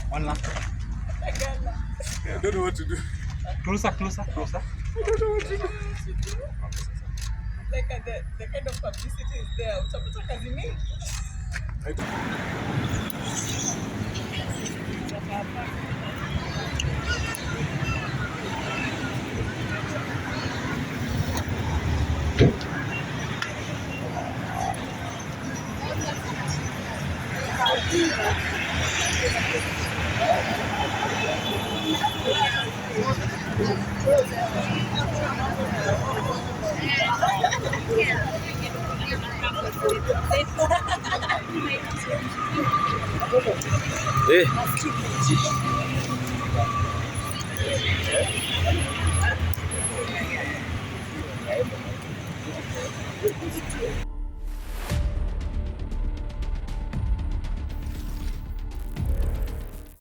One last. I don't know what to do. Closer. I don't know what to do. Like the kind of publicity is there. Utapata kazi mingi. Eh.